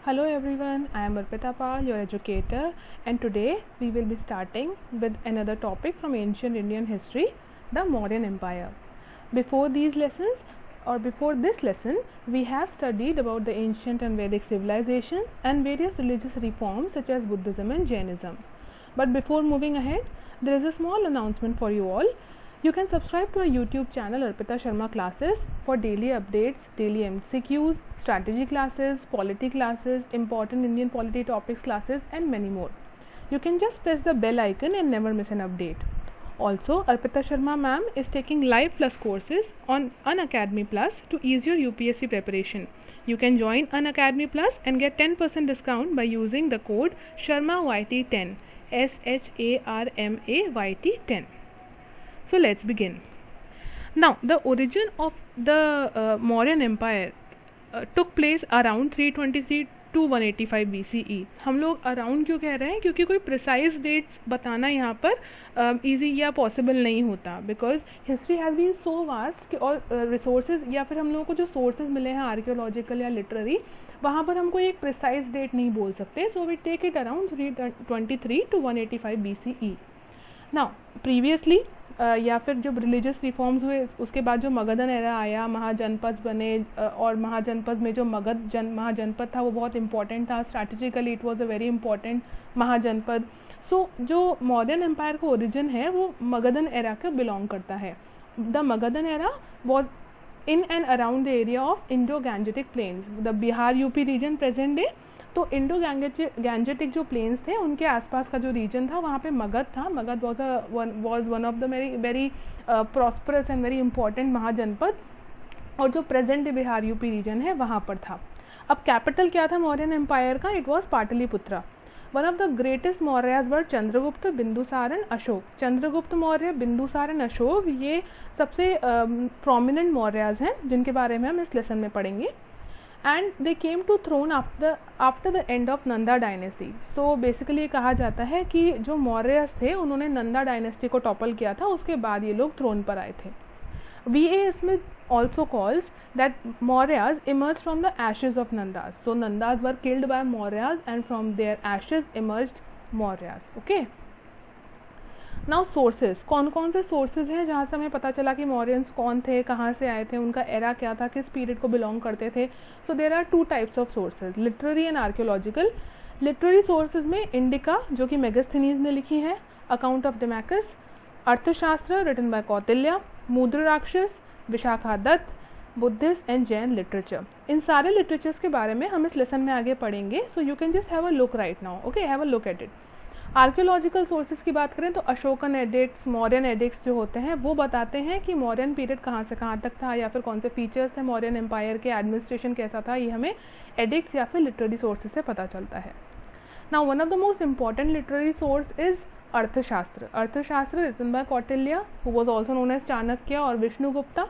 Hello everyone, I am Arpita Pal, your educator, and today we will be starting with another topic from ancient Indian history, the Mauryan Empire. Before this lesson, we have studied about the ancient and Vedic civilization and various religious reforms such as Buddhism and Jainism. But before moving ahead, there is a small announcement for you all. You can subscribe to our YouTube channel Arpita Sharma Classes for daily updates, daily MCQs, strategy classes, polity classes, important Indian polity topics classes and many more. You can just press the bell icon and never miss an update. Also, Arpita Sharma ma'am is taking live plus courses on Unacademy Plus to ease your UPSC preparation. You can join Unacademy Plus and get 10% discount by using the code SharmaYT10 SHARMAYT10. So let's begin. Now, the origin of the Mauryan Empire took place around 323 to 185 BCE. हम लोग around क्यों कह रहे हैं? क्योंकि कोई precise dates बताना यहाँ पर ईजी या पॉसिबल नहीं होता, because history has been so vast कि और रिसोर्सेज या फिर हम लोगों को जो सोर्सेज मिले हैं आर्कियोलॉजिकल या लिटरेरी, वहाँ पर हम कोई एक प्रिसाइज डेट नहीं बोल सकते. So we take it around 323 to 185 BCE. Now previously या फिर जब रिलीजियस रिफॉर्म्स हुए उसके बाद जो मगधन एरा आया, महाजनपद बने, और महाजनपद में जो मगध महाजनपद था वो बहुत इंपॉर्टेंट था. Strategically it was a very important mahajanapada. So जो मौर्यन एम्पायर का ओरिजिन है वो मगधन एरा का बिलोंग करता है. The Magadhan era was in and around the area of Indo Gangetic plains, the Bihar UP region present day. तो इंडो गैंजेटिक जो प्लेन्स थे उनके आसपास का जो रीजन था वहाँ पे मगध था. Magadh was one of the very prosperous and very important mahajanapada, और जो प्रेजेंट बिहार यूपी रीजन है वहाँ पर था. अब कैपिटल क्या था मौर्यन एम्पायर का? It was Pataliputra. One of the greatest Mauryas were Chandragupta, Bindusara, Ashoka. Chandragupta Maurya, Bindusara, Ashoka ये सबसे प्रोमिनेंट मौर्याज हैं जिनके बारे में हम इस लेसन में पढ़ेंगे. And they came to throne after the end of Nanda dynasty. So basically ये कहा जाता है कि जो मौर्यस थे उन्होंने नंदा डायनेस्टी को टॉपल किया था, उसके बाद ये लोग थ्रोन पर आए थे. V.A. Smith also calls that Mauryas emerged from the ashes of Nandas. So Nandas were killed by Mauryas and from their ashes emerged Mauryas. Okay. Now sources, कौन कौन से सोर्सेज हैं जहाँ से हमें पता चला कि मौर्यंस कौन थे, कहाँ से आए थे, उनका एरा क्या था, किस पीरियड को बिलोंग करते थे. So there are two types of sources, literary and archaeological. Literary sources में इंडिका जो कि मेगास्थनीज ने लिखी है, अकाउंट ऑफ डेमाकस, अर्थशास्त्र रिटन बाय कौटिल्य, मूद्र राक्षस, Vishakhadatta, Buddhist and Jain literature. इन सारे लिटरेचर्स के बारे में हम इस लेसन में आगे पढ़ेंगे. So you can just have a look right now. Okay, have a look at it. Archaeological sources की बात करें तो अशोकन एडिक्ट्स, मौर्यन एडिक्ट्स जो होते हैं वो बताते हैं कि मौर्यन पीरियड कहाँ से कहाँ तक था या फिर कौन से फीचर्स थे मौर्यन एम्पायर के, एडमिनिस्ट्रेशन कैसा था, ये हमें एडिक्ट्स या फिर लिटरेरी सोर्सेज से पता चलता है. Now one of the most important literary source is Arthashastra. Arthashastra written by Kautilya, who was also known as Chanakya, और Vishnugupta.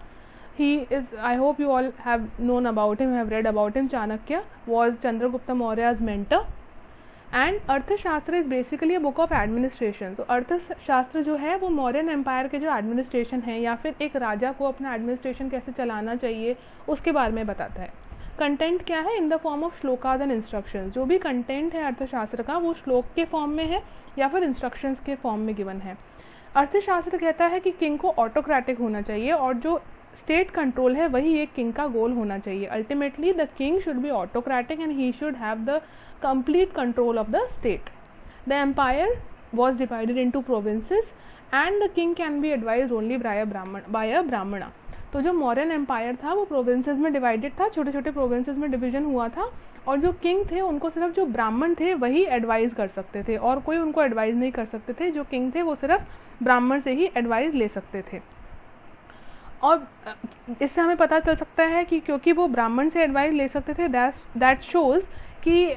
He is, I hope you all have known about him, have read about him. Chanakya was Chandragupta Maurya's mentor. And Arthashastra is basically a book of administration. तो अर्थशास्त्र जो है वो Mauryan empire के जो administration है या फिर एक राजा को अपना एडमिनिस्ट्रेशन कैसे चलाना चाहिए उसके बारे में बताता है. कंटेंट क्या है? In the form of श्लोकाज and instructions. जो भी कंटेंट है अर्थशास्त्र का वो श्लोक के फॉर्म में है या फिर इंस्ट्रक्शंस के फॉर्म में गिवन है. अर्थशास्त्र कहता है कि किंग को ऑटोक्रेटिक होना चाहिए और जो स्टेट कंट्रोल है वही एक किंग का गोल होना चाहिए. Ultimately the king should be autocratic and he should have the complete control of the state. The empire was divided into provinces and the king can be advised only by a brahmana. तो जो Mauryan empire था वो provinces में divided था, छोटे छोटे provinces में division हुआ था, और जो किंग थे उनको सिर्फ जो ब्राह्मण थे वही एडवाइज कर सकते थे और कोई उनको एडवाइज नहीं कर सकते थे. जो किंग थे वो सिर्फ ब्राह्मण से ही एडवाइज ले सकते थे. और इससे हमें पता चल सकता है कि क्योंकि वो ब्राह्मण से एडवाइस ले सकते थे, दैट शोज़ कि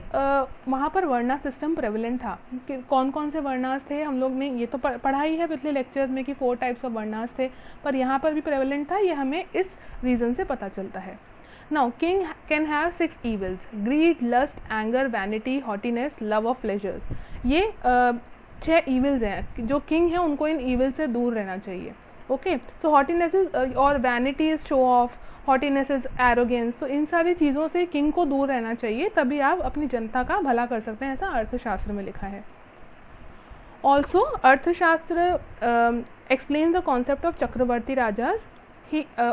वहाँ पर वर्णा सिस्टम प्रेवलेंट था. कि कौन कौन से वर्णास थे हम लोग ने ये तो पढ़ा ही है पिछले लेक्चर्स में कि 4 टाइप्स ऑफ वर्णास थे, पर यहाँ पर भी प्रेवलेंट था. ये हमें इस रीज़न से पता चलता है. Now king can have 6 evils: greed, lust, anger, vanity, haughtiness, love of pleasures. ये 6 evils हैं. जो किंग है उनको इन evils से दूर रहना चाहिए. ओके। सो हॉटीनेस इज और vanity is show off, haughtiness is arrogance. तो इन सारी चीज़ों से किंग को दूर रहना चाहिए, तभी आप अपनी जनता का भला कर सकते हैं, ऐसा अर्थशास्त्र में लिखा है। ऑल्सो अर्थशास्त्र explains the concept of Chakravarti Rajas.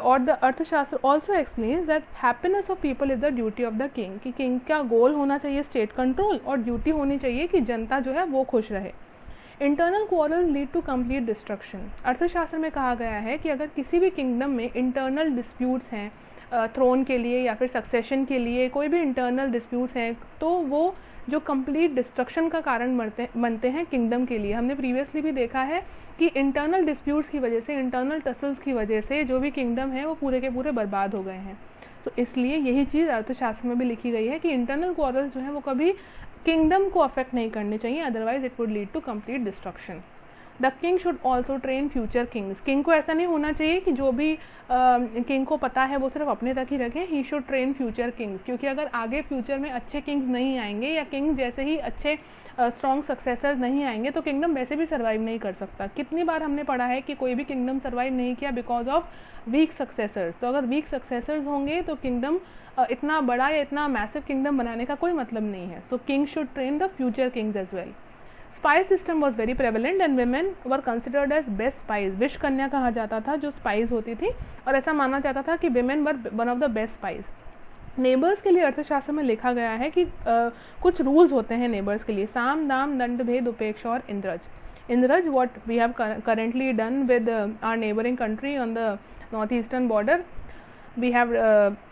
Or the अर्थशास्त्र also explains that happiness of people is the duty of the king, कि किंग का गोल होना चाहिए स्टेट कंट्रोल और ड्यूटी होनी चाहिए कि जनता जो है वो खुश रहे। Internal quarrel lead to complete destruction. Arthashastra में कहा गया है कि अगर किसी भी किंगडम में इंटरनल डिस्प्यूट्स हैं, थ्रोन के लिए या फिर सक्सेशन के लिए कोई भी इंटरनल डिस्प्यूट्स हैं, तो वो जो कंप्लीट डिस्ट्रक्शन का कारण बनते हैं किंगडम के लिए। हमने प्रीवियसली भी देखा है कि इंटरनल डिस्प्यूट्स की वजह से, इंटरनल टसल्स की वजह से जो भी किंगडम है वो पूरे के पूरे बर्बाद हो गए हैं। तो इसलिए यही चीज़ अर्थशास्त्र में भी लिखी गई है कि इंटरनल क्वारल्स जो है वो कभी किंगडम को अफेक्ट नहीं करने चाहिए, otherwise it would lead to complete destruction. The king should also train future kings. King को ऐसा नहीं होना चाहिए कि जो भी किंग को पता है वो सिर्फ अपने तक ही रखें। He should train future Kings, क्योंकि अगर आगे फ्यूचर में अच्छे किंग्स नहीं आएंगे या किंग जैसे ही अच्छे स्ट्रॉन्ग सक्सेसर्स नहीं आएंगे तो किंगडम वैसे भी सर्वाइव नहीं कर सकता। कितनी बार हमने पढ़ा है कि कोई भी किंगडम सर्वाइव नहीं किया बिकॉज ऑफ वीक सक्सेसर्स। तो अगर वीक सक्सेसर्स होंगे तो किंगडम इतना बड़ा या इतना मैसिव किंगडम बनाने का कोई मतलब नहीं है। So king should train the future kings as well. Spies system was very prevalent and women were considered as best spies. विश कन्या कहा जाता था जो स्पाइस होती थी, और ऐसा माना जाता था कि women were one of the best spice. Neighbours के लिए अर्थशास्त्र में लिखा गया है कि कुछ रूल्स होते हैं नेबर्स के लिए, साम दाम दंड भेद उपेक्षा और इंद्रज। इंद्रज what we have currently done with our neighbouring country on the north eastern border, we have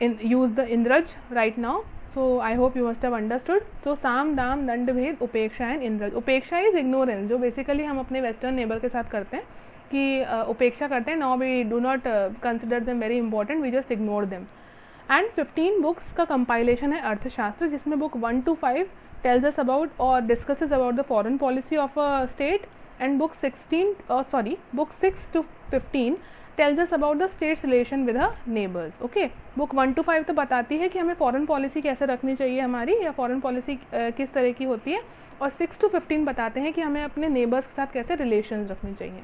used the इंद्रज right now. So I hope you must have understood. So साम दाम दंड भेद उपेक्षा एंड इंद्रज। उपेक्षा इज इग्नोरेंस, जो basically हम अपने वेस्टर्न नेबर के साथ करते हैं कि उपेक्षा करते हैं। Now we do not consider them very important, we just ignore them. And 15 books का कंपाइलेशन है अर्थशास्त्र, जिसमें book 1 to 5 tells us about और discusses about the foreign policy of a state, and book 6 to 15 tells us about the state's relation with her neighbors. Okay, book 1 to 5 तो बताती है कि हमें foreign policy कैसे रखनी चाहिए हमारी, या फॉरेन पॉलिसी किस तरह की होती है, और 6 to 15 बताते हैं कि हमें अपने नेबर्स के साथ कैसे रिलेशंस रखनी चाहिए।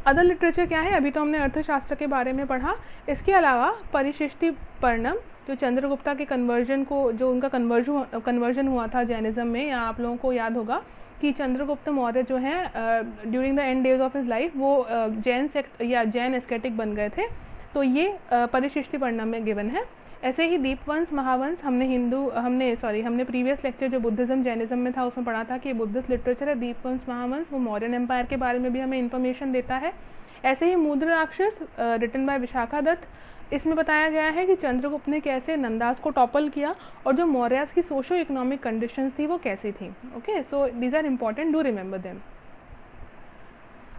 अदर लिटरेचर क्या है, अभी तो हमने अर्थशास्त्र के बारे में पढ़ा। इसके अलावा परिशिष्टि पर्णम, जो चंद्रगुप्ता के कन्वर्जन को, जो उनका कन्वर्जन हुआ था जैनिज्म में, या आप लोगों को याद होगा कि चंद्रगुप्त मौर्य जो है during the end days of his life वो जैन एस्केटिक बन गए थे। तो ये परिशिष्टि पर्णम में गिवन है। ऐसे ही दीपवंश महावंश हमने प्रीवियस लेक्चर जो बुद्धिज्म जैनिज्म में था उसमें पढ़ा था कि बुद्धिस्ट लिटरेचर है। दीपवंश महावंश वो मौर्यन एम्पायर के बारे में भी हमें इंफॉर्मेशन देता है। ऐसे ही मूद्र राक्षस रिटन बाय विशाखा दत्त, इसमें बताया गया है कि चंद्रगुप्त ने कैसे नंदास को टॉपल किया और जो मौर्यास की सोशो इकोनॉमिक कंडीशंस थी वो कैसी थी। Okay, so these are important, do remember them.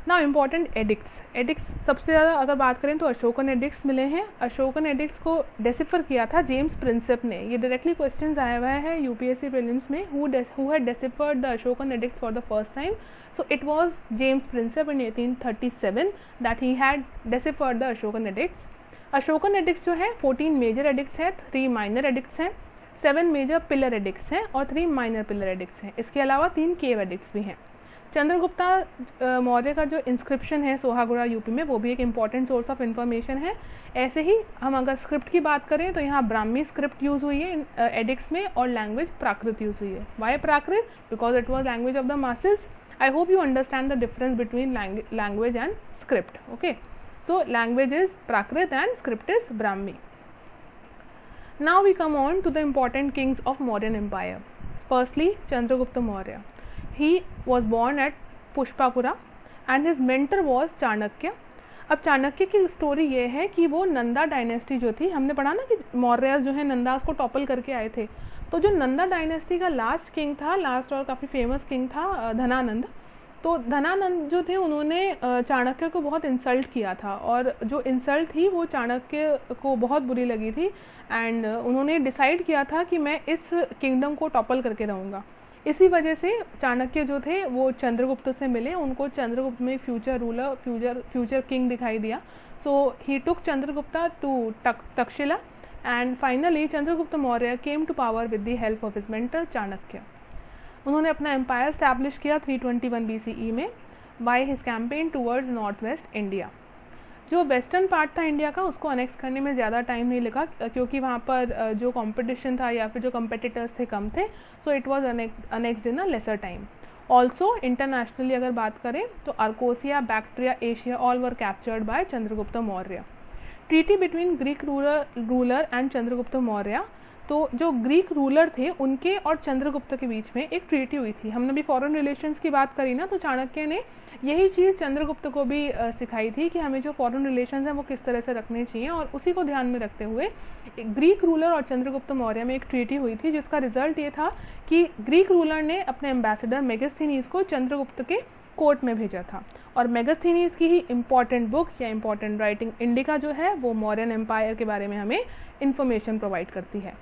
Now important edicts. Edicts सबसे ज़्यादा अगर बात करें तो अशोकन एडिक्ट्स मिले हैं। अशोकन एडिक्ट्स को डेसिफर किया था जेम्स प्रिंसेप ने। ये डायरेक्टली क्वेश्चन आया हुआ है यूपीएससी प्रीलिम्स में, who had deciphered the Ashokan addicts for the first time. So it was James Prinsep in 1837 that he had deciphered the Ashokan addicts. Ashokan addicts जो है 14 मेजर एडिक्ट्स हैं, 3 माइनर एडिक्ट्स हैं, 7 मेजर पिलर एडिक्ट्स हैं और 3 minor pillar addicts हैं। इसके अलावा 3 केव addicts भी हैं। चंद्रगुप्ता मौर्य का जो इंस्क्रिप्शन है सोहागुड़ा यूपी में, वो भी एक इंपॉर्टेंट सोर्स ऑफ इन्फॉर्मेशन है। ऐसे ही हम अगर स्क्रिप्ट की बात करें तो यहाँ ब्राह्मी स्क्रिप्ट यूज़ हुई है एडिक्ट्स में, और लैंग्वेज प्राकृत यूज़ हुई है। Why Prakrit? Because it was language of the masses. I hope you understand the difference between language and script. Okay, so language is Prakrit and script is Brahmi. Now we come on to the important kings of Mauryan Empire. Firstly, Chandragupta Maurya. He was born at Pushpapura and his mentor was Chanakya. अब चाणक्य की story ये है कि वो Nanda dynasty जो थी, हमने पढ़ा ना कि मौर्य जो है नंदास को टॉपल करके आए थे, तो जो नंदा डायनेस्टी का लास्ट किंग था, लास्ट और काफ़ी फेमस किंग था धनानंद। तो धनानंद जो थे उन्होंने चाणक्य को बहुत इंसल्ट किया था, और जो इंसल्ट थी वो चाणक्य को बहुत बुरी लगी थी, एंड उन्होंने डिसाइड किया था कि मैं इस किंगडम को टॉपल करके रहूँगा। इसी वजह से चाणक्य जो थे वो चंद्रगुप्त से मिले, उनको चंद्रगुप्त में फ्यूचर रूलर, फ्यूचर किंग दिखाई दिया। So he took Chandragupta to Takshashila, and finally Chandragupta Maurya came to power with the help of his mentor Chanakya. उन्होंने अपना एम्पायर स्टैब्लिश किया 321 BCE में। By his campaign towards north west India. जो वेस्टर्न पार्ट था India का उसको अनेक्स करने में ज़्यादा टाइम नहीं लगा क्योंकि वहाँ पर जो कंपटीशन था या फिर जो कंपेटिटर्स थे कम थे, so it was annexed in a lesser time. Also internationally अगर बात करें तो Arachosia, Bactria, Asia all were captured by Chandragupta Maurya. Treaty between Greek ruler and Chandragupta Maurya, तो जो ग्रीक रूलर थे उनके और चंद्रगुप्त के बीच में एक ट्रीटी हुई थी। हमने भी फॉरेन रिलेशंस की बात करी ना, तो चाणक्य ने यही चीज़ चंद्रगुप्त को भी सिखाई थी कि हमें जो फॉरेन रिलेशंस हैं वो किस तरह से रखने चाहिए, और उसी को ध्यान में रखते हुए ग्रीक रूलर और चंद्रगुप्त मौर्य में एक ट्रीटी हुई थी जिसका रिजल्ट ये था कि ग्रीक रूलर ने अपने एम्बेसडर मेगास्थनीज को चंद्रगुप्त के कोर्ट में भेजा था, और मेगास्थनीज की ही इम्पॉर्टेंट बुक या इम्पॉर्टेंट राइटिंग इंडिका जो है वो मौर्यन एम्पायर के बारे में हमें इंफॉर्मेशन प्रोवाइड करती है।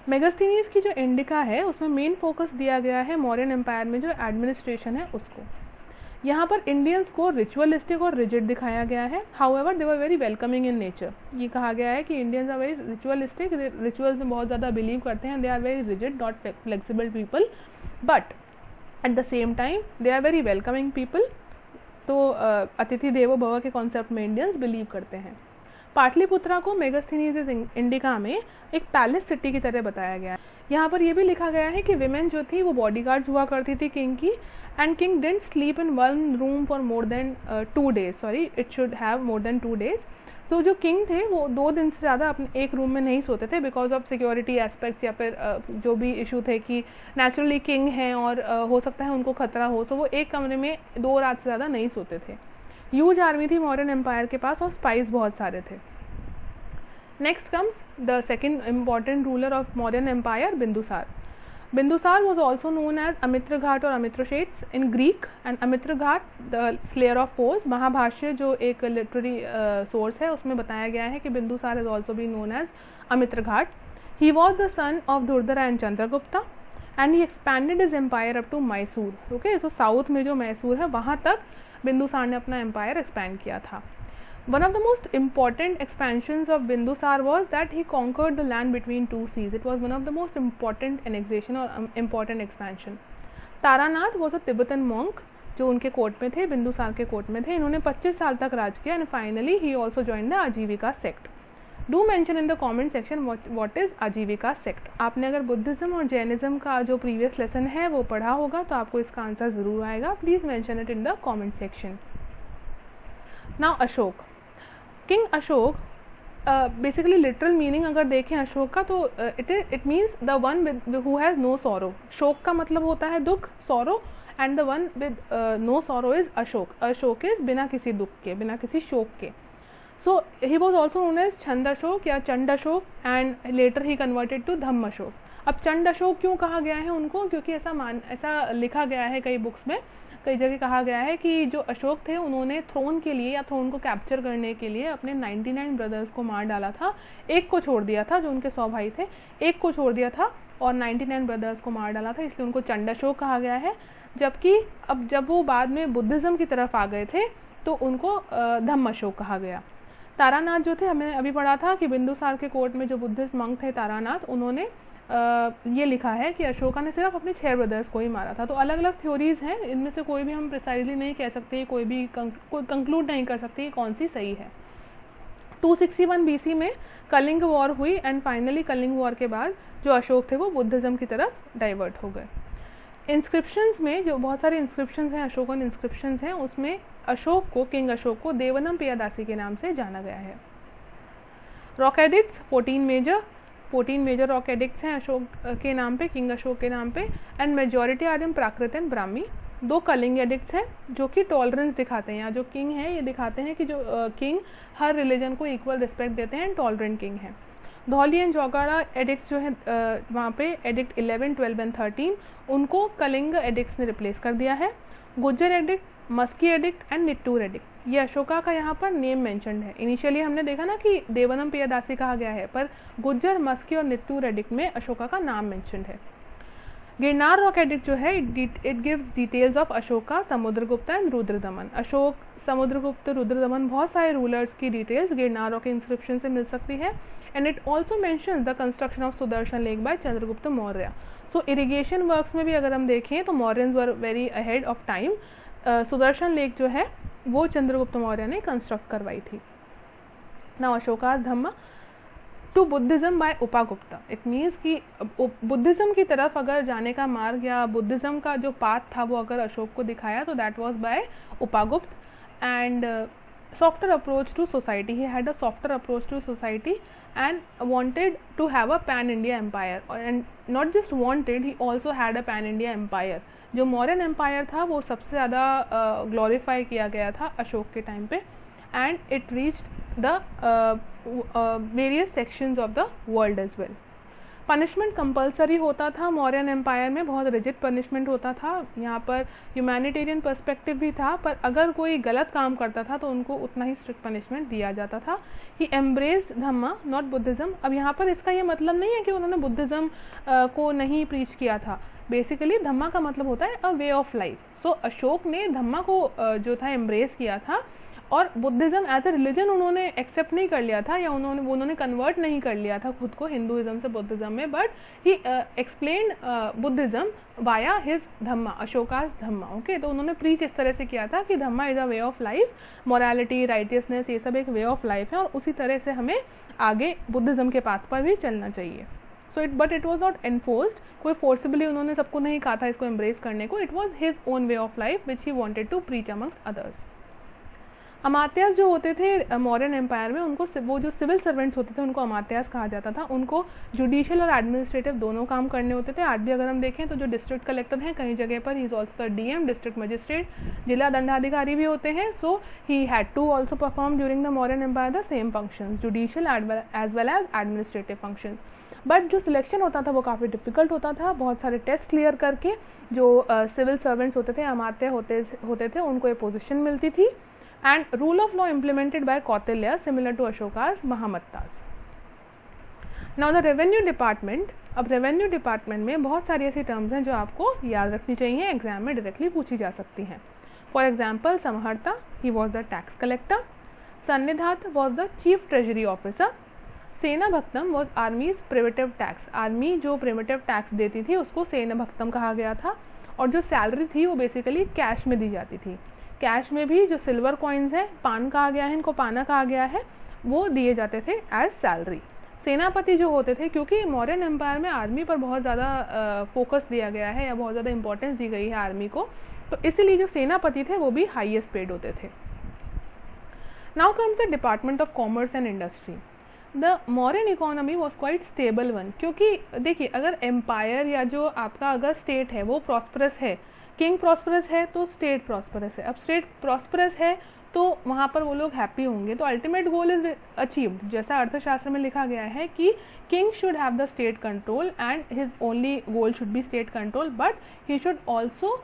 मेगास्थनीज की जो इंडिका है उसमें मेन फोकस दिया गया है मौर्यन एम्पायर में जो एडमिनिस्ट्रेशन है उसको। यहाँ पर इंडियंस को रिचुअलिस्टिक और रिजिड दिखाया गया है, however they were very welcoming in nature. ये कहा गया है कि Indians are very ritualistic, rituals में बहुत ज़्यादा बिलीव करते हैं, they are very rigid not flexible people, but at the same time they are very welcoming people. तो अतिथि देवो भव के कॉन्सेप्ट में इंडियंस बिलीव करते हैं। पाटलिपुत्रा को मेगास्थनीज इंडिका में एक पैलेस सिटी की तरह बताया गया है। यहाँ पर यह भी लिखा गया है कि विमेन जो थी वो बॉडीगार्ड्स हुआ करती थी किंग की, and king didn't sleep in one room for more than 2 days, sorry it should have more than 2 days। तो जो किंग थे वो 2 दिन से ज़्यादा अपने एक रूम में नहीं सोते थे बिकॉज ऑफ सिक्योरिटी एस्पेक्ट्स या फिर जो भी इशू थे कि नेचुरली किंग हैं और हो सकता है उनको खतरा हो, तो वो एक कमरे में 2 रात से ज़्यादा नहीं सोते थे। ह्यूज आर्मी थी मौर्यन एम्पायर के पास और स्पाइस बहुत सारे थे। Next comes the second important ruler of Mauryan empire, Bindusar. Bindusar was also known as Amitraghat और Amitrasheets in Greek, and Amitraghat the slayer of foes। Mahabhashya जो एक लिटरेरी सोर्स है उसमें बताया गया है कि Bindusara is also been known as Amitraghat। He was the son of Durdara and Chandragupta and he expanded his empire up to Mysore। Okay, so south में जो मैसूर है वहाँ तक बिंदुसार ने अपना एम्पायर एक्सपैंड किया था। One of the most important expansions of Bindusar was that he conquered the land between 2 seas। It was one of the most important annexation or important expansion। Taranath was a Tibetan monk जो उनके court में थे, बिंदुसार के court में थे। इन्होंने 25 साल तक राज किया and finally he also join the Ajivika sect. Do mention in the comment section what is Ajivika sect. आपने अगर बुद्धिज्म और जैनिज्म का जो प्रीवियस लेसन है वो पढ़ा होगा तो आपको इसका आंसर ज़रूर आएगा। Please mention it in the comment section. Now Ashok, king Ashok, basically literal meaning अगर देखें अशोक का तो it means the one with who has no sorrow. शोक का मतलब होता है दुख, sorrow, and the one with no sorrow is Ashok. Ashok is बिना किसी दुख के, बिना किसी शोक के। So he was also known as Chand Ashok या Chand Ashok and letter he converted to धम्म अशोक। अब चंड अशोक क्यों कहा गया है उनको, क्योंकि ऐसा लिखा गया है कई बुक्स में, कई जगह कहा गया है कि जो अशोक थे उन्होंने थ्रोन के लिए या थ्रोन को कैप्चर करने के लिए अपने 99 ब्रदर्स को मार डाला था। एक को छोड़ दिया था, जो उनके 100 भाई थे, एक को छोड़ दिया था और 99 ब्रदर्स को मार डाला था, इसलिए उनको चंड अशोक कहा गया है। जबकि अब जब वो बाद में बुद्धिज़्म की तरफ आ गए थे तो उनको धम्म अशोक कहा गया। तारानाथ जो थे, हमने अभी पढ़ा था कि बिंदुसार के कोर्ट में जो बुद्धिस्ट मंक थे तारानाथ, उन्होंने ये लिखा है कि अशोका ने सिर्फ अपने 6 ब्रदर्स को ही मारा था। तो अलग अलग थ्योरीज हैं, इनमें से कोई भी हम प्रिसाइजली नहीं कह सकते, कोई भी कंक्लूड नहीं कर सकते कौन सी सही है। 261 BC में कलिंग वॉर हुई एंड फाइनली कलिंग वॉर के बाद जो अशोक थे वो बुद्धिज़्म की तरफ डाइवर्ट हो गए। इंस्क्रिप्शंस में जो बहुत सारे इंस्क्रिप्शंस हैं, अशोकन इंस्क्रिप्शंस हैं, उसमें अशोक को, किंग अशोक को देवनम पियादासी के नाम से जाना गया है। Rock edicts 14 major rock edicts हैं अशोक के नाम पे, किंग अशोक के नाम पे, and majority are in Prakrit and Brahmi. 2 Kalinga edicts हैं जो कि टॉलरेंस दिखाते हैं, या जो किंग है ये दिखाते हैं कि जो किंग हर रिलीजन को इक्वल रिस्पेक्ट देते हैं, टॉलरेंट किंग है। धौली एंड जोगाड़ा एडिक्ट्स जो है वहाँ पे एडिक्ट 11, 12 एंड 13 उनको कलिंग एडिक्ट्स ने रिप्लेस कर दिया है। Gujjar edict, Maski edict and Nittur edict, ये अशोका का यहाँ पर नेम मेंशन्ड है। इनिशियली हमने देखा ना कि देवनम पियादासी कहा गया है, पर गुज्जर, मस्की और निट्टूर एडिक्ट में अशोका का नाम मेंशन्ड है। गिरनार रॉक एडिक्ट जो है it gives details of Ashoka, Samudragupta and Rudradaman. Ashok, Samudragupta, Rudradaman, बहुत सारे रूलर्स की डिटेल्स गिरनार रॉक इंस्क्रिप्शन से मिल सकती है। And it also mentions the construction of Sudarshan lake by Chandragupta Maurya. So irrigation works में भी अगर हम देखें तो Mauryans were very ahead of time. Sudarshan lake जो है वो चंद्रगुप्त मौर्य ने कंस्ट्रक्ट करवाई थी। Now Ashoka's dhamma to Buddhism by Upagupta, it means कि बुद्धिज्म की तरफ अगर जाने का मार्ग या बुद्धिज्म का जो पाथ था वो अगर अशोक को दिखाया तो that was by Upagupt. And softer approach to society, he had a softer approach to society and wanted to have a pan India empire, and not just wanted, he also had a pan India empire। जो Mauryan empire था वो सबसे ज़्यादा glorify किया गया था अशोक के time पे, and it reached the various sections of the world as well. Punishment compulsory होता था मौर्यन एम्पायर में, बहुत रिजिड पनिशमेंट होता था। यहाँ पर ह्यूमैनिटेरियन पर्सपेक्टिव भी था, पर अगर कोई गलत काम करता था तो उनको उतना ही स्ट्रिक्ट पनिशमेंट दिया जाता था। ही एम्ब्रेस्ड धम्मा नॉट बुद्धिज्म। अब यहाँ पर इसका ये मतलब नहीं है कि उन्होंने बुद्धिज्म को नहीं प्रीच किया था। बेसिकली धम्मा का मतलब होता है अ वे ऑफ लाइफ। सो अशोक ने धम्मा को जो था एम्ब्रेस किया था, और बुद्धिज्म एज ए रिलीजन उन्होंने एक्सेप्ट नहीं कर लिया था, या उन्होंने कन्वर्ट नहीं कर लिया था खुद को हिंदुइज्म से बुद्धिज्म में, but he explain Buddhism via his dhamma, Ashoka's dhamma. Okay, तो उन्होंने प्रीच इस तरह से किया था कि dhamma is a way of life, morality, righteousness, ये सब एक वे ऑफ लाइफ है, और उसी तरह से हमें आगे बुद्धिज्म के पाथ पर भी चलना चाहिए। So but it was not enforced, कोई फोर्सिबली उन्होंने सबको नहीं कहा था इसको एम्ब्रेस करने को। It was his own way of life which he wanted to preach amongst others. Amatyas जो होते थे मौर्यन एम्पायर में, उनको वो जो सिविल सर्वेंट्स होते थे उनको अमात्यास कहा जाता था। उनको जुडिशियल और एडमिनिस्ट्रेटिव दोनों काम करने होते थे। आज भी अगर हम देखें तो जो डिस्ट्रिक्ट कलेक्टर हैं कई जगह पर he is also the DM, district magistrate, जिला दंडाधिकारी भी होते हैं। So he had to also perform during the Mauryan empire the same functions, judicial as well as administrative functions. But जो सिलेक्शन होता था वो काफ़ी डिफिकल्ट होता था। बहुत सारे टेस्ट क्लियर करके जो सिविल सर्वेंट्स होते थे, अमात्य होते थे, उनको ये पोजिशन मिलती थी। And rule of law implemented by Kautilya similar to Ashoka's mahamattas. Now the revenue department. अब रेवेन्यू डिपार्टमेंट में बहुत सारी ऐसी टर्म्स हैं जो आपको याद रखनी चाहिए, एग्जाम में डायरेक्टली पूछी जा सकती हैं। For example, samaharta, he was the tax collector. Sannidhata was the chief treasury officer. Sena bhaktam was army's primitive tax, army जो प्रिमिटिव टैक्स देती थी उसको सेना भक्तम कहा गया था। और जो सैलरी थी वो बेसिकली कैश में दी जाती थी। कैश में भी जो सिल्वर कॉइन्स हैं, पान कहा गया है, इनको पाना कहा गया है, वो दिए जाते थे एज सैलरी। सेनापति जो होते थे, क्योंकि मौर्यन एम्पायर में आर्मी पर बहुत ज़्यादा फोकस दिया गया है या बहुत ज़्यादा इंपॉर्टेंस दी गई है आर्मी को, तो इसीलिए जो सेनापति थे वो भी हाईएस्ट पेड होते थे। Now comes the department of commerce and industry. The Mauryan economy was quite stable one, क्योंकि देखिए अगर एम्पायर या जो आपका अगर स्टेट है वो प्रॉस्परस है, किंग प्रॉस्परस है तो स्टेट प्रॉस्परस है। अब स्टेट प्रॉस्परस है तो वहाँ पर वो लोग हैप्पी होंगे, तो अल्टीमेट गोल इज अचीव्ड। जैसा अर्थशास्त्र में लिखा गया है कि king should have the state control and his only goal should be state control, but he should also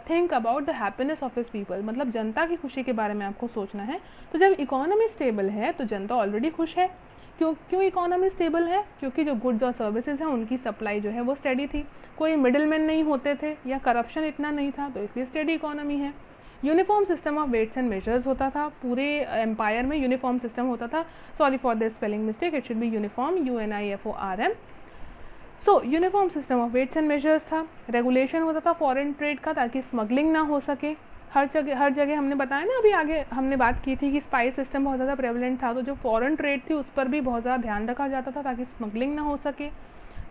think about the happiness of his people, मतलब जनता की खुशी के बारे में आपको सोचना है। तो जब इकोनॉमी स्टेबल है तो जनता ऑलरेडी खुश है। क्यों इकोनॉमी स्टेबल है? क्योंकि जो गुड्स और सर्विसेज हैं उनकी सप्लाई जो है वो स्टेडी थी, कोई मिडिलमैन नहीं होते थे या करप्शन इतना नहीं था, तो इसलिए स्टेडी इकोनॉमी है। Uniform system of weights and measures होता था, पूरे एम्पायर में यूनिफॉर्म सिस्टम होता था। Sorry for this spelling mistake, it should be uniform, UNIFORM। So uniform system of weights and measures था। रेगुलेशन होता था फॉरेन ट्रेड का, ताकि स्मगलिंग ना हो सके। हर जगह हमने बताया ना, अभी आगे हमने बात की थी कि स्पाइस सिस्टम बहुत ज़्यादा प्रेवलेंट था, तो जो फॉरेन ट्रेड थी उस पर भी बहुत ज़्यादा ध्यान रखा जाता था ताकि स्मगलिंग ना हो सके।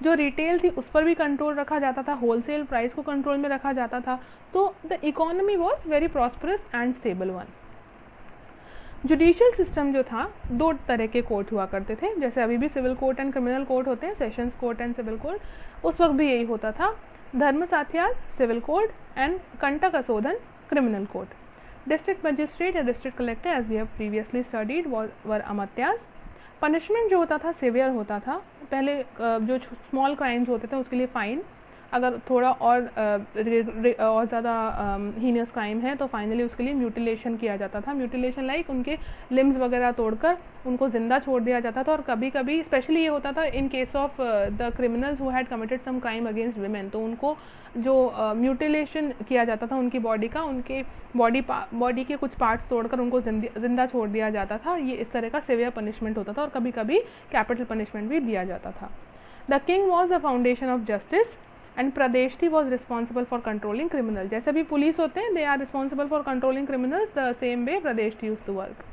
जो रिटेल थी उस पर भी कंट्रोल रखा जाता था, होलसेल प्राइस को कंट्रोल में रखा जाता था। तो the economy was very prosperous and stable one. Judicial system जो था, दो तरह के कोर्ट हुआ करते थे, जैसे अभी भी civil court and criminal court होते हैं, sessions court and civil court, उस वक्त भी यही होता था। Dharma sthiyas civil court and kantaka shodhana criminal court. District magistrate या district collector as we have previously studied were amatyas. Punishment जो होता था सिवियर होता था। पहले जो स्मॉल क्राइम्स होते थे उसके लिए फाइन, अगर थोड़ा और ज़्यादा हीनियस क्राइम है तो फाइनली उसके लिए म्यूटिलेशन किया जाता था। म्यूटिलेशन लाइक उनके लिम्स वगैरह तोड़कर उनको जिंदा छोड़ दिया जाता था। और कभी कभी स्पेशली ये होता था in case of the criminals who had committed some crime against women, तो उनको जो म्यूटिलेशन किया जाता था उनकी बॉडी का, उनके बॉडी के कुछ पार्ट्स तोड़कर उनको जिंदा छोड़ दिया जाता था। ये इस तरह का सिवियर पनिशमेंट होता था, और कभी कभी कैपिटल पनिशमेंट भी दिया जाता था। The king was the foundation of justice and pradeshti was responsible for controlling criminal. जैसे भी पुलिस होते हैं, they are responsible for controlling criminals, the same way pradeshti used to work.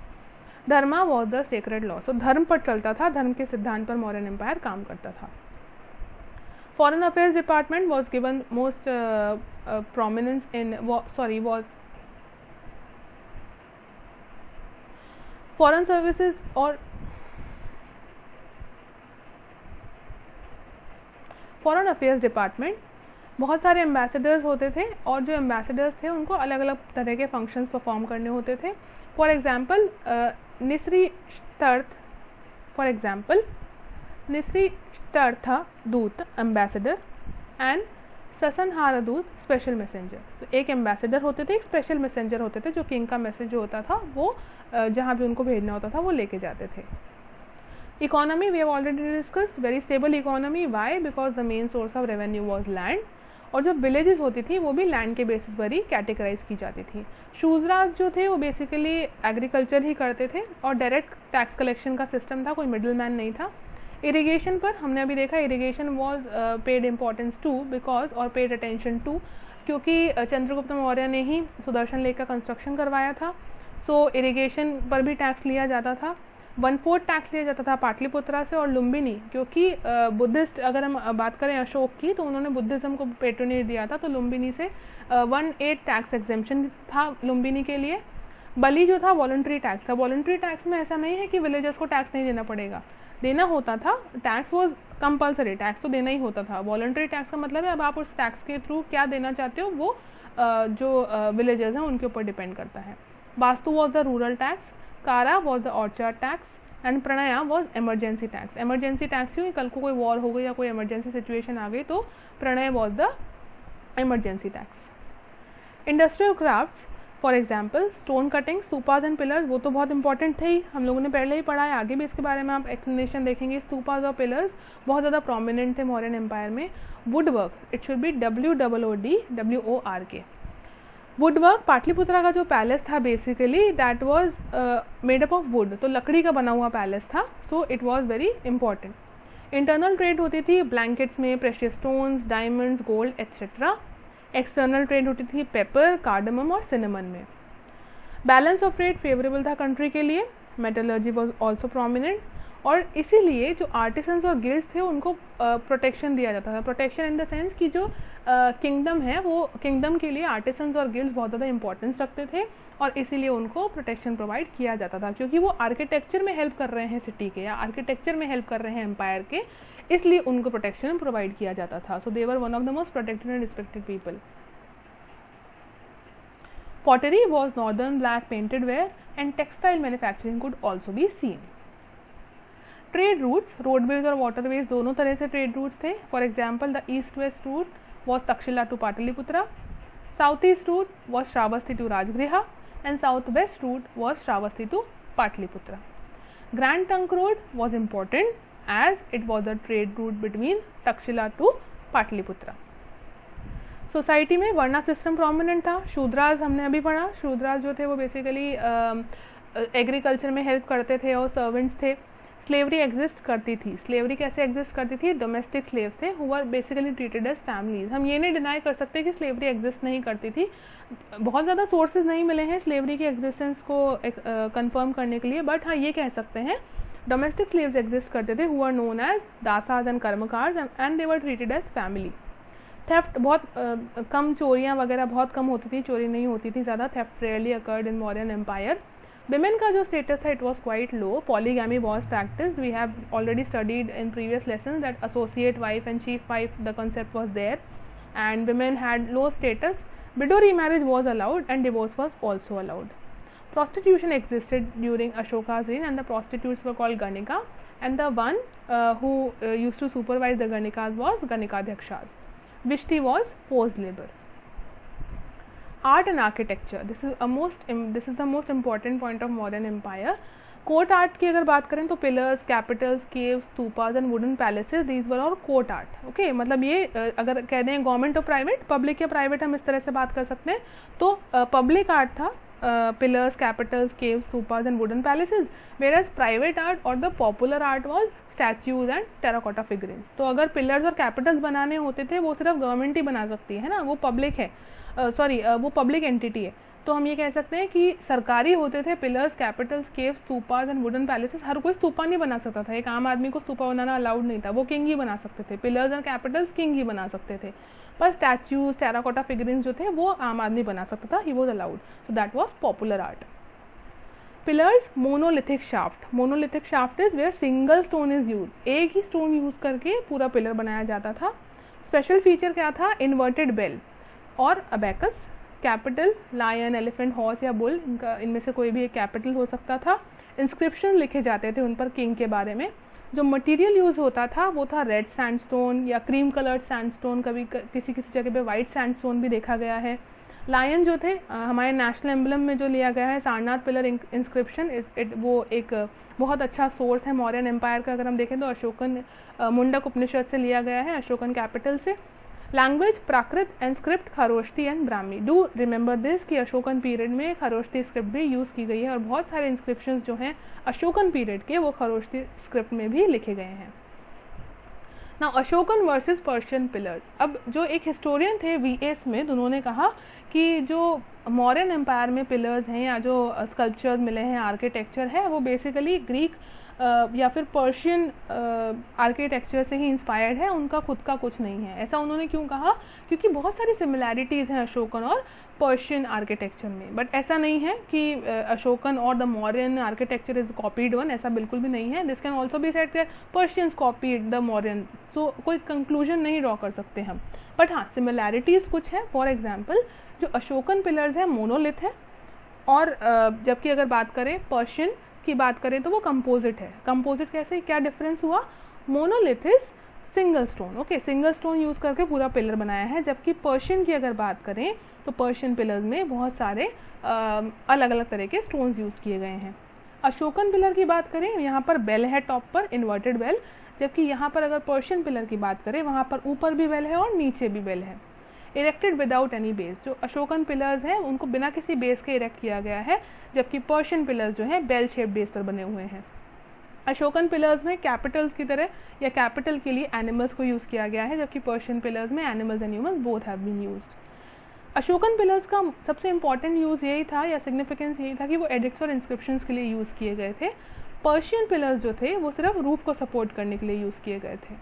Dharma was the sacred law. So धर्म पर चलता था, धर्म के सिद्धांत पर मौर्यन एम्पायर काम करता था. Foreign affairs department was given most prominence in foreign services और फॉरेन अफेयर्स डिपार्टमेंट बहुत सारे एम्बेसडर्स होते थे और जो एम्बेसडर्स थे उनको अलग अलग तरह के फंक्शंस परफॉर्म करने होते थे. फॉर एग्जाम्पल निश्री था दूत एम्बेसडर एंड ससनहार दूत स्पेशल मैसेंजर. तो एक एम्बेसडर होते थे, एक स्पेशल मैसेंजर होते थे जो किंग का मैसेज जो होता था वो जहाँ भी उनको भेजना होता था वो लेके जाते थे. Economy we have already discussed, very stable economy. Why? Because the main source of revenue was land. और जो विलेजेस होती थी वो भी लैंड के बेसिस पर ही कैटेगराइज की जाती थी. शूजराज जो थे वो बेसिकली एग्रीकल्चर ही करते थे और डायरेक्ट टैक्स कलेक्शन का सिस्टम था, कोई मिडिल मैन नहीं था. इरिगेशन पर हमने अभी देखा, irrigation was paid importance to because और पेड अटेंशन टू, क्योंकि चंद्रगुप्त मौर्य ने ही सुदर्शन लेक का कंस्ट्रक्शन करवाया था. सो इरिगेशन पर भी टैक्स लिया जाता था. 1/4 टैक्स लिया जाता था पाटलिपुत्रा से और लुम्बिनी, क्योंकि बुद्धिस्ट अगर हम बात करें अशोक की तो उन्होंने बुद्धिज्म को पेट्रोनेट दिया था, तो लुम्बिनी से 1/8 टैक्स एग्जेम्पशन था लुम्बिनी के लिए. बलि जो था वॉलंटरी टैक्स था. वॉलंटरी टैक्स में ऐसा नहीं है कि विलेजर्स को टैक्स नहीं देना पड़ेगा, देना होता था. टैक्स वॉज कंपल्सरी, टैक्स तो देना ही होता था. वॉलंटरी टैक्स का मतलब है अब आप उस टैक्स के थ्रू क्या देना चाहते हो वो जो विलेजर्स हैं उनके ऊपर डिपेंड करता है. Vastu was the rural tax, kara was the orchard tax and pranaya was emergency tax. Emergency tax क्यों? कल को कोई वॉर हो गई या कोई एमरजेंसी सिचुएशन आ गई तो pranaya was the emergency tax. Industrial crafts for example stone cutting, stupas and pillars, वो तो बहुत इंपॉर्टेंट थे ही, हम लोगों ने पहले ही पढ़ा है, आगे भी इसके बारे में आप एक्सप्लेनेशन देखेंगे. स्तूपाज और पिलर्स बहुत ज़्यादा प्रोमिनेंट थे मौर्यन एम्पायर में. Wood work, it should be WOODWORK. Woodwork, Pataliputra का जो पैलेस था basically that was made up of wood, तो लकड़ी का बना हुआ पैलेस था. So it was very important. Internal trade होती थी ब्लैंकेट्स में, precious stones, diamonds, gold etcetera. External trade होती थी पेपर, कार्डमम और सिनेमन में. बैलेंस ऑफ ट्रेड फेवरेबल था कंट्री के लिए. मेटलर्जी वॉज ऑल्सो प्रोमिनेंट और इसीलिए जो आर्टिसंस और गिल्ड्स थे उनको प्रोटेक्शन दिया जाता था. प्रोटेक्शन इन द सेंस कि जो किंगडम है वो किंगडम के लिए आर्टिसंस और गिल्ड्स बहुत ज़्यादा इंपॉर्टेंस रखते थे और इसीलिए उनको प्रोटेक्शन प्रोवाइड किया जाता था, क्योंकि वो आर्किटेक्चर में हेल्प कर रहे हैं सिटी के या आर्किटेक्चर में हेल्प कर रहे हैं एम्पायर के, इसलिए उनको प्रोटेक्शन प्रोवाइड किया जाता था. So they were one of the most protected and respected people. Pottery was northern black painted ware and textile manufacturing could also be seen. Trade routes, roadways और वाटरवेज दोनों तरह से ट्रेड रूट्स थे. For example the east west route was Takshashila to Pataliputra, south east route was Shravasti to Rajgriha and south west route was Shravasti to Pataliputra. Grand trunk road was important as it was the trade route between Takshashila to Pataliputra. Society में varna system prominent था. शूद्राज हमने अभी पढ़ा, शूद्राज जो थे वो basically agriculture में help करते थे और सर्वेंट्स थे. स्लेवरी एग्जिस्ट करती थी. स्लेवरी कैसे एग्जिस्ट करती थी? डोमेस्टिक स्लेव्स थे who were basically treated as families. हम ये नहीं डिनाई कर सकते कि स्लेवरी एग्जिस्ट नहीं करती थी. बहुत ज़्यादा सोर्सेज नहीं मिले हैं स्लेवरी की एग्जिस्टेंस को कंफर्म करने के लिए, बट हाँ ये कह सकते हैं डोमेस्टिक स्लेव्स एग्जिस्ट करते थे who are known as dasas and karmakars and they were treated as family. Theft बहुत कम, चोरियाँ वगैरह बहुत कम होती थी, चोरी नहीं होती थी ज़्यादा. Theft rarely occurred in Mauryan empire. Women का जो स्टेटस था it was quite low. Polygamy was practised. We have already studied in previous lesson that associate wife and chief wife the concept was there and women had low status. Widow remarriage was allowed and divorce was also allowed. Prostitution existed during Ashoka's reign and the prostitutes were called Ganika and the one who used to supervise the Ganikas was Ganikadhyakshas. Vishti was forced labor. Art and architecture, this is the most important point of Mauryan Empire. Court art की अगर बात करें तो pillars, capitals, caves, stupas and wooden palaces, these were all court art. Okay, मतलब ये अगर कह दें गवर्नमेंट और प्राइवेट, पब्लिक या प्राइवेट हम इस तरह से बात कर सकते हैं. तो पब्लिक आर्ट था pillars, capitals, caves, stupas and wooden palaces, whereas private art or the popular art was statues and terracotta figurines. तो अगर pillars और capitals बनाने होते थे वो सिर्फ गवर्नमेंट ही बना सकती है ना, वो पब्लिक है, वो पब्लिक एंटिटी है, तो हम ये कह सकते हैं कि सरकारी होते थे pillars, capitals, caves, stupas and wooden palaces. हर कोई स्तूपा नहीं बना सकता था, एक आम आदमी को स्तूपा बनाना अलाउड नहीं था, वो किंग ही बना सकते थे. पिलर्स और कैपिटल्स किंग ही बना सकते थे, पर स्टैच्यूज, टेराकोटा फिगरिंग्स जो थे वो आम आदमी बना सकता था, he was allowed. So that was popular art. Pillars, monolithic shaft. Monolithic shaft is where single stone is use, एक ही स्टोन यूज करके पूरा पिलर बनाया जाता था. स्पेशल फीचर क्या था? इन्वर्टेड बेल और abacus. Capital, lion, elephant, horse या बुल, इनमें से कोई भी एक कैपिटल हो सकता था. इंस्क्रिप्शन लिखे जाते थे उन पर किंग के बारे में. जो मटेरियल यूज होता था वो था रेड सैंडस्टोन या क्रीम कलर्ड सैंडस्टोन, कभी किसी किसी जगह पे वाइट सैंडस्टोन भी देखा गया है. लायन जो थे हमारे नेशनल एम्बलम में जो लिया गया है सारनाथ पिलर इंस्क्रिप्शन, वो एक बहुत अच्छा सोर्स है मौर्यन एम्पायर का. अगर हम देखें तो अशोकन मुंडक उपनिषद से लिया गया है, अशोकन कैपिटल से. Language, Prakrit and script Kharosthi and Brahmi. Do remember this कि अशोकन पीरियड में खरोष्ठी स्क्रिप्ट भी यूज़ की गई है और बहुत सारे इंस्क्रिप्शंस जो हैं अशोकन पीरियड के वो खरोष्ठी स्क्रिप्ट में भी लिखे गए हैं. Now Ashokan versus Persian pillars. अब जो एक हिस्टोरियन थे वी.ए. स्मिथ, उन्होंने कहा कि जो मौर्यन एम्पायर में पिलर्स हैं या जो स्कल्पचर मिले हैं, आर्किटेक्चर है, वो बेसिकली ग्रीक या फिर पर्शियन आर्किटेक्चर से ही इंस्पायर्ड है, उनका खुद का कुछ नहीं है. ऐसा उन्होंने क्यों कहा? क्योंकि बहुत सारी सिमिलैरिटीज़ हैं अशोकन और पर्शियन आर्किटेक्चर में. बट ऐसा नहीं है कि अशोकन और the Mauryan architecture is copied one, ऐसा बिल्कुल भी नहीं है. This can also be said that Persians copied the Mauryan. So कोई कंक्लूजन नहीं ड्रॉ कर सकते हम, बट हाँ सिमिलैरिटीज़ कुछ है. फॉर एग्जाम्पल जो अशोकन पिलर्स है मोनोलिथ है, और जबकि अगर बात करें पर्शियन की बात करें तो वो कंपोजिट है. कंपोजिट कैसे, क्या डिफरेंस हुआ? Monolith is single stone, okay, single stone use करके पूरा पिलर बनाया है. जबकि पर्शियन की अगर बात करें तो पर्शियन पिलर्स में बहुत सारे अलग अलग तरह के स्टोन्स यूज किए गए हैं. अशोकन पिलर की बात करें, यहाँ पर बेल है टॉप पर, इन्वर्टेड बेल. जबकि यहाँ पर अगर पर्शियन पिलर की बात करें वहाँ पर ऊपर भी बेल है और नीचे भी बेल है. Erected without any base. जो अशोकन पिलर्स हैं उनको बिना किसी बेस के इरेक्ट किया गया है, जबकि पर्शियन पिलर्स जो हैं बेल शेप बेस पर बने हुए हैं. अशोकन पिलर्स में कैपिटल्स की तरह या कैपिटल के लिए एनिमल्स को यूज़ किया गया है, जबकि पर्शियन पिलर्स में animals and humans both have been used. Ashokan pillars का सबसे इंपॉर्टेंट यूज़ यही था या सिग्निफिकेंस यही था कि वो एडिक्ट्स और इंस्क्रिप्शंस के लिए यूज़ किए गए थे. पर्शियन पिलर्स जो थे वो सिर्फ रूफ को सपोर्ट करने के लिए यूज़ किए गए थे.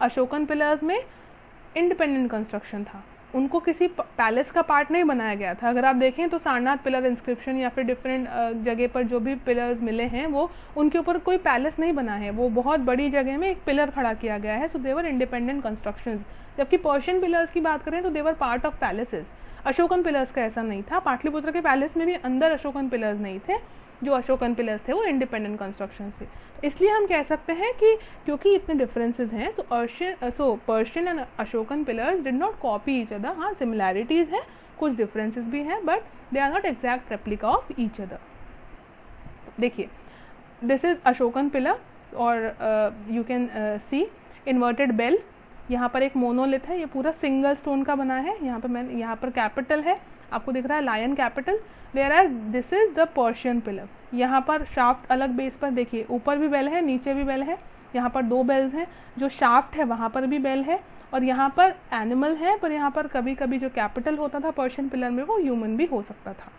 अशोकन पिलर्स में इंडिपेंडेंट कंस्ट्रक्शन था, उनको किसी पैलेस का पार्ट नहीं बनाया गया था. अगर आप देखें तो सारनाथ पिलर इंस्क्रिप्शन या फिर डिफरेंट जगह पर जो भी पिलर्स मिले हैं वो उनके ऊपर कोई पैलेस नहीं बना है, वो बहुत बड़ी जगह में एक पिलर खड़ा किया गया है. So they're independent constructions. जबकि पर्शियन पिलर्स की बात करें तो they're part of palaces. Ashokan pillars का ऐसा नहीं था. पाटलिपुत्र के पैलेस में भी अंदर अशोकन पिलर्स नहीं थे. जो अशोकन पिलर्स थे वो इंडिपेंडेंट कंस्ट्रक्शन थे. इसलिए हम कह सकते हैं कि क्योंकि इतने डिफरेंसेस हैं so Persian and Ashokan pillars did not copy each other. हाँ सिमिलैरिटीज़ हैं, कुछ डिफरेंसेस भी हैं, but they are not exact replica of each other. देखिए दिस इज अशोकन पिलर और you can see inverted bell. यहाँ पर एक मोनोलिथ है, ये पूरा सिंगल स्टोन का बना है. यहाँ पर कैपिटल है, आपको दिख रहा है lion capital. Whereas this is the Persian pillar. यहाँ पर शाफ्ट अलग बेस पर, देखिए ऊपर भी बेल है नीचे भी बेल है. यहाँ पर दो बेल्स हैं, जो शाफ्ट है वहाँ पर भी बेल है, और यहाँ पर एनिमल है, पर यहाँ पर कभी कभी जो कैपिटल होता था पर्शियन पिलर में वो ह्यूमन भी हो सकता था.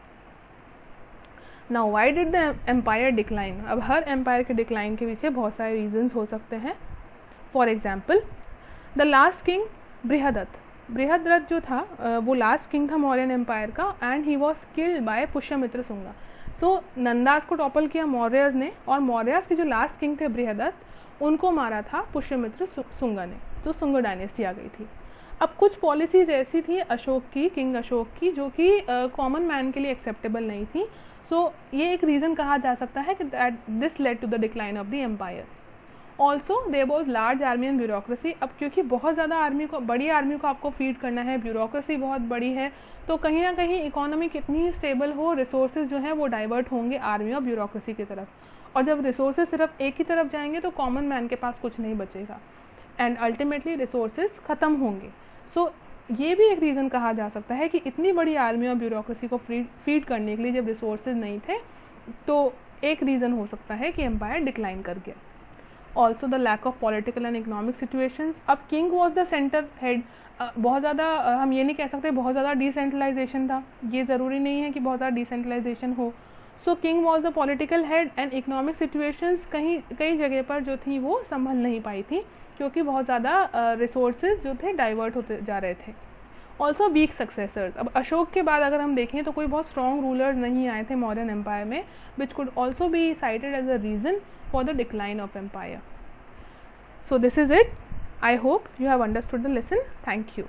Now why did the empire decline. अब हर एम्पायर के डिक्लाइन के पीछे बहुत सारे रीजंस हो सकते हैं. For example the last king Brihadatta. Brihadratha जो था वो लास्ट किंग था मौर्यन एम्पायर का, and he was killed by Pushyamitra Shunga. So Nandas को टॉपल किया मौर्यस ने, और मौर्यस के जो लास्ट किंग थे बृहदत्त उनको मारा था पुष्यमित्र शुंगा ने, जो शुंग डायनेस्टी आ गई थी. अब कुछ पॉलिसीज ऐसी थी अशोक की, किंग अशोक की, जो कि कॉमन मैन के लिए एक्सेप्टेबल नहीं थी. सो ये एक रीज़न कहा जा सकता है कि this led to the decline of the empire. Also there was large army and bureaucracy. अब क्योंकि बहुत ज़्यादा बड़ी आर्मी को आपको फीड करना है, ब्यूरोक्रेसी बहुत बड़ी है, तो कहीं ना कहीं इकोनॉमी कितनी ही स्टेबल हो, रिसोर्सेज जो है वो डाइवर्ट होंगे आर्मी और ब्यूरोक्रेसी की तरफ. और जब रिसोर्सेज सिर्फ एक ही तरफ जाएंगे तो कॉमन मैन के पास कुछ नहीं बचेगा, एंड अल्टीमेटली रिसोर्सेज ख़त्म होंगे. सो ये भी एक रीज़न कहा जा सकता है कि इतनी बड़ी आर्मी और ब्यूरोक्रेसी को फीड करने के लिए जब रिसोर्सेज नहीं थे, तो एक रीज़न हो सकता है कि एम्पायर डिक्लाइन कर गया. Also the lack of political and economic situations. अब king was the centre head. बहुत ज़्यादा हम ये नहीं कह सकते बहुत ज़्यादा डिसेंट्रलाइजेशन था, ये ज़रूरी नहीं है कि बहुत ज़्यादा डिसेंट्रलाइजेशन हो. So king was the political head and economic situations कई जगह पर जो थी वो संभल नहीं पाई थी, क्योंकि बहुत ज़्यादा रिसोर्सेज जो थे डाइवर्ट होते जा रहे थे. Also weak successors. अब अशोक के बाद अगर हम देखें तो कोई बहुत स्ट्रॉन्ग रूलर्स नहीं आए थे मौर्यन एम्पायर में, which could also be cited as a reason for the decline of empire. So this is it. I hope you have understood the lesson. Thank you.